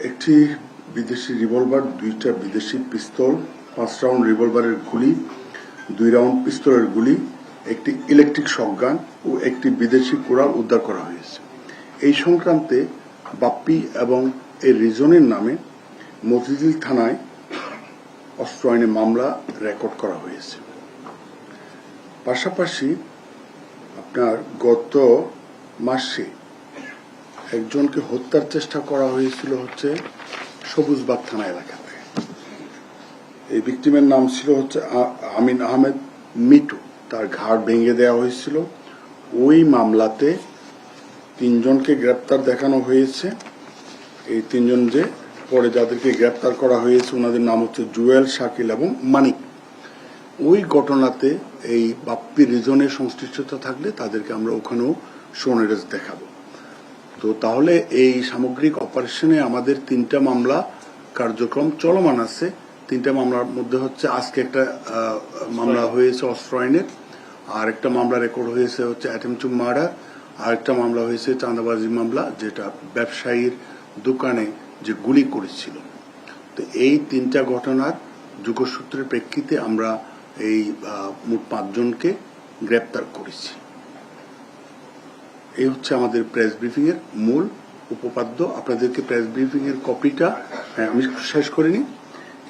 একটি বিদেশি রিভলভার, 2টা বিদেশি পিস্তল, 5 রাউন্ড রিভলভারের গুলি, 2 রাউন্ড পিস্তলের গুলি, একটি ইলেকট্রিক শটগান ও একটি বিদেশি কোরাল উদ্ধার করা হয়েছে। এই সংক্রান্তে বাপ্পি এবং এর রিজনের নামে মতিঝিল থানায় অস্ত্র আইনে মামলা রেকর্ড করা হয়েছে। পাশাপাশি আপনার গত মাসে একজনকে হত্যার চেষ্টা করা হয়েছিল সবুজবাগ থানা এলাকাতে। এই ভিকটিমের নাম ছিল আমিন আহমেদ মিটু। তার ঘাড় ভেঙে দেওয়া হয়েছিল। ওই মামলাতে 3 জনকে গ্রেপ্তার দেখানো হয়েছে। এই 3 জন যে পরে যাদেরকে গ্রেপ্তার করা হয়েছে ওনাদের নাম জুয়েল, শাকিল এবং মানিক। ওই ঘটনাতে এই বাপ্পি রিজনের সংশ্লিষ্টতা থাকলে তাদেরকে আমরা ওখানেও সোনেরেস দেখাবো। তো তাহলে এই সামগ্রিক অপারেশনে আমাদের 3টা মামলা কার্যক্রম চলমান আছে। 3টা মামলার মধ্যে আজকে একটা মামলা হয়েছে অস্ত্র আইনের, আর একটা মামলা রেকর্ড হয়েছে অ্যাটেম্পট টু মার্ডার, আর একটা মামলা হয়েছে চাঁদাবাজি মামলা, যেটা ব্যবসায়ীর দোকানে যে গুলি করেছিল। তো এই 3টা ঘটনার যোগসূত্রের প্রেক্ষিতে আমরা এই মোট 5 জনকে গ্রেপ্তার করেছি। এই আমাদের প্রেস ব্রিফিং এর মূল উপপাদ্য। আপনাদেরকে প্রেস ব্রিফিং এর কপিটা আমি শেষ করিনি।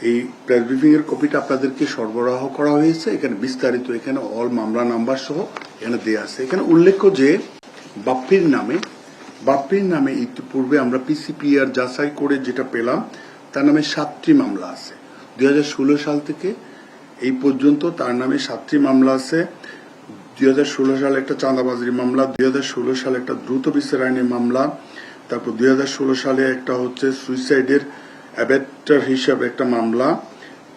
এই প্রেস ব্রিফিং এর কপিটা আপনাদেরকে সরবরাহ করা হয়েছে। এখানে বিস্তারিত, এখানে অল মামলা নাম্বার সহ এখানে দেয়া আছে। এখানে উল্লেখ্য যে বাপ্পির নামে ইতিপূর্বে আমরা পিসিপিআর যাচাই করে যেটা পেলাম, তার নামে 7টি মামলা আছে। 2016 সাল থেকে এই পর্যন্ত তার নামে 7টি মামলা আছে। 2016 সালে একটা চাঁদাবাজির মামলা, 2016 সালে একটা দ্রুত বিচার আইনের মামলা, তারপর 2016 সালে একটা সুইসাইডের অ্যাবেটার হিসাবে একটা মামলা,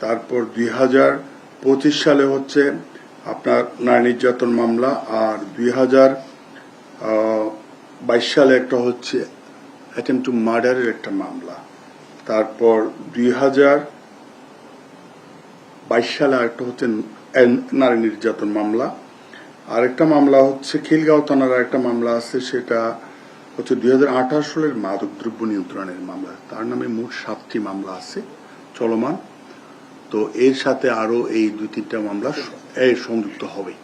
তারপর 2025 সালে আপনার নারী নির্যাতন মামলা, আর 2022 সালে একটা অ্যাটেম্পট টু মার্ডারের একটা মামলা, তারপর 2022 সালে আরেকটা নারী নির্যাতন মামলা, আরেকটা মামলা খিলগাঁও থানার একটা মামলা আছে, সেটা 2018 সালের মাদকদ্রব্য নিয়ন্ত্রণের মামলা। তার নামে মোট 7টি মামলা আছে চলমান। তো এর সাথে আরো এই 2-3টা মামলা সংযুক্ত হবে।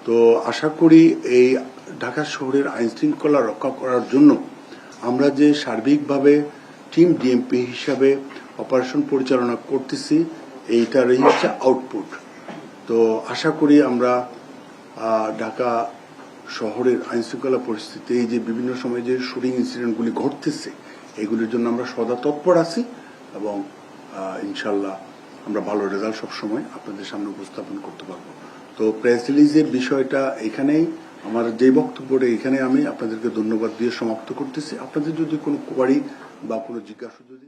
তো আশা করি এই ঢাকা শহরের আইন শৃঙ্খলা রক্ষা করার জন্য আমরা যে সার্বিকভাবে টিম ডিএমপি হিসাবে অপারেশন পরিচালনা করতেছি, এইটারই আউটপুট। তো আশা করি আমরা ঢাকা শহরের আইন শৃঙ্খলা পরিস্থিতি, এই যে বিভিন্ন সময় যে শুটিং ইনসিডেন্টগুলি ঘটতেছে, এগুলির জন্য আমরা সদা তৎপর আছি এবং ইনশাল্লাহ আমরা ভালো রেজাল্ট সবসময় আপনাদের সামনে উপস্থাপন করতে পারবো। তো প্রেস রিলিজের বিষয়টা এখানেই, আমার যে বক্তব্যটা এখানে আমি আপনাদেরকে ধন্যবাদ দিয়ে সমাপ্ত করতেছি। আপনাদের যদি কোনো কোয়ারি বা কোনো জিজ্ঞাসা যদি